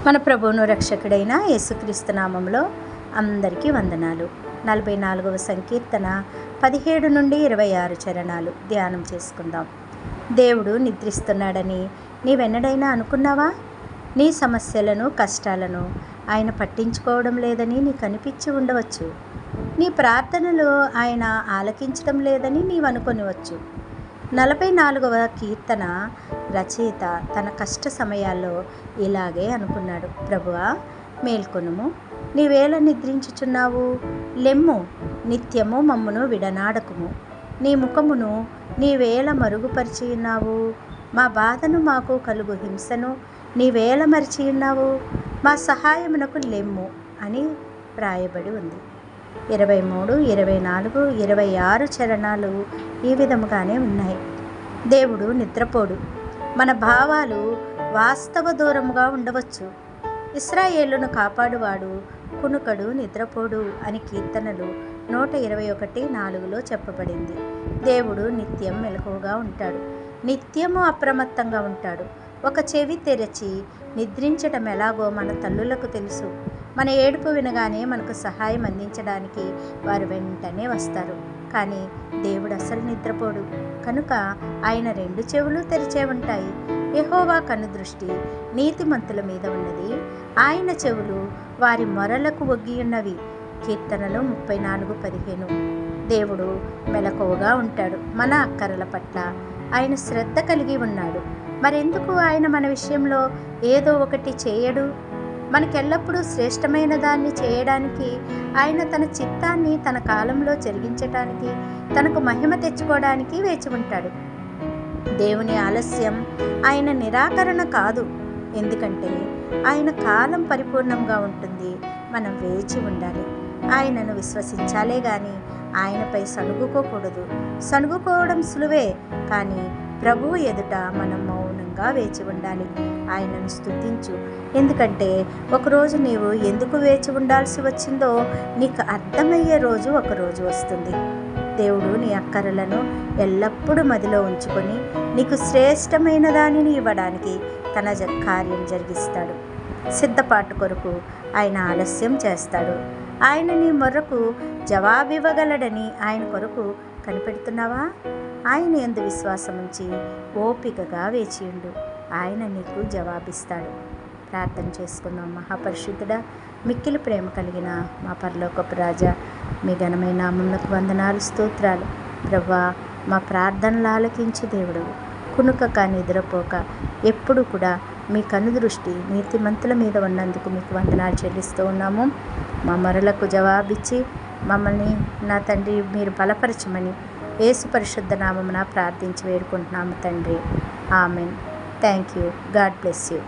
మన ప్రభువును రక్షకుడైన యేసుక్రీస్తు నామంలో అందరికీ వందనాలు. 44వ సంకీర్తన 17 నుండి 26 చరణాలు ధ్యానం చేసుకుందాం. దేవుడు నిద్రిస్తున్నాడని నీవెన్నడైనా అనుకున్నావా? నీ సమస్యలను, కష్టాలను ఆయన పట్టించుకోవడం లేదని నీకు అనిపించి ఉండవచ్చు. నీ ప్రార్థనలు ఆయన ఆలకించడం లేదని నీవు అనుకొనివచ్చు. 44వ కీర్తన రచయిత తన కష్ట సమయాల్లో ఇలాగే అనుకున్నాడు. ప్రభువా, మేల్కొనుము, నీవేళ నిద్రించుచున్నావు? లెమ్ము, నిత్యము మమ్మును విడనాడకుము. నీ ముఖమును నీవేళ మరుగుపరిచియున్నావు? మా బాధను, మాకు కలుగు హింసను నీవేళ మరిచియున్నావు? మా సహాయమునకు లెమ్ము అని వ్రాయబడి ఉంది. 23, 24, 26 చరణాలు ఈ విధముగానే ఉన్నాయి. దేవుడు నిద్రపోడు. మన భావాలు వాస్తవ దూరముగా ఉండవచ్చు. ఇశ్రాయేలును కాపాడువాడు కునుకడు, నిద్రపోడు అని కీర్తనలు 121:4 చెప్పబడింది. దేవుడు నిత్యం మెలకువగా ఉంటాడు, నిత్యము అప్రమత్తంగా ఉంటాడు. ఒక చెవి తెరచి నిద్రించటం ఎలాగో మన తల్లులకు తెలుసు. మన ఏడుపు వినగానే మనకు సహాయం అందించడానికి వారు వెంటనే వస్తారు. కానీ దేవుడు అసలు నిద్రపోడు. కనుక ఆయన 2 చెవులు తెరిచే ఉంటాయి. యెహోవా కనుదృష్టి నీతిమంతుల మీద ఉన్నది, ఆయన చెవులు వారి మొరలకు ఒగ్గియున్నవి. కీర్తనలు 34:15. దేవుడు మెలకువగా ఉంటాడు. మన అక్కరల పట్ల ఆయన శ్రద్ధ కలిగి ఉన్నాడు. మరెందుకు ఆయన మన విషయంలో ఏదో ఒకటి చేయడు? మనకెల్లప్పుడూ శ్రేష్టమైన దాన్ని చేయడానికి, ఆయన తన చిత్తాన్ని తన కాలంలో జరిగించటానికి, తనకు మహిమ తెచ్చుకోవడానికి వేచి ఉంటాడు. దేవుని ఆలస్యం ఆయన నిరాకరణ కాదు. ఎందుకంటే ఆయన కాలం పరిపూర్ణంగా ఉంటుంది. మనం వేచి ఉండాలి. ఆయనను విశ్వసించాలే కానీ ఆయనపై సణుగుకోకూడదు. సణుగుకోవడం సులువే, కానీ ప్రభువు ఎదుట మనం మౌనంగా వేచి ఉండాలి. ఆయనను స్తుతించు. ఎందుకంటే ఒకరోజు నీవు ఎందుకు వేచి ఉండాల్సి వచ్చిందో నీకు అర్థమయ్యే రోజు ఒకరోజు వస్తుంది. దేవుడు నీ అక్కరలను ఎల్లప్పుడూ మదిలో ఉంచుకొని నీకు శ్రేష్టమైన దానిని ఇవ్వడానికి తన కార్యం జరిగిస్తాడు. సిద్ధపాటు కొరకు ఆయన ఆలస్యం చేస్తాడు. ఆయన నీ మొర్రకు జవాబివ్వగలడని ఆయన కొరకు కనిపెడుతున్నావా? ఆయన యందు విశ్వాసం ఉంచి ఓపికగా వేచియుండు. ఆయన నీకు జవాబిస్తాడు. ప్రార్థన చేసుకుందాం. మహాపరిశుద్ధుడా, మిక్కిలి ప్రేమ కలిగిన మా పరలోకపు రాజా, మీ ఘనమైన నామమునకు వందనాలు, స్తోత్రాలు. ప్రభువా, మా ప్రార్థనలు ఆలకించు దేవుడు. కునుకక నిద్రపోక ఎప్పుడు కూడా మీ కనుదృష్టి నీతిమంతుల మీద ఉన్నందుకు మీకు వందనాలు చెల్లిస్తూ ఉన్నాము. మా మొరలకు జవాబిచ్చి మమ్మల్ని నా తండ్రి మీరు బలపరచమని యేసు పరిశుద్ధ నామమున ప్రార్థించి వేడుకుంటున్నాము తండ్రి. Amen. Thank you. God bless you.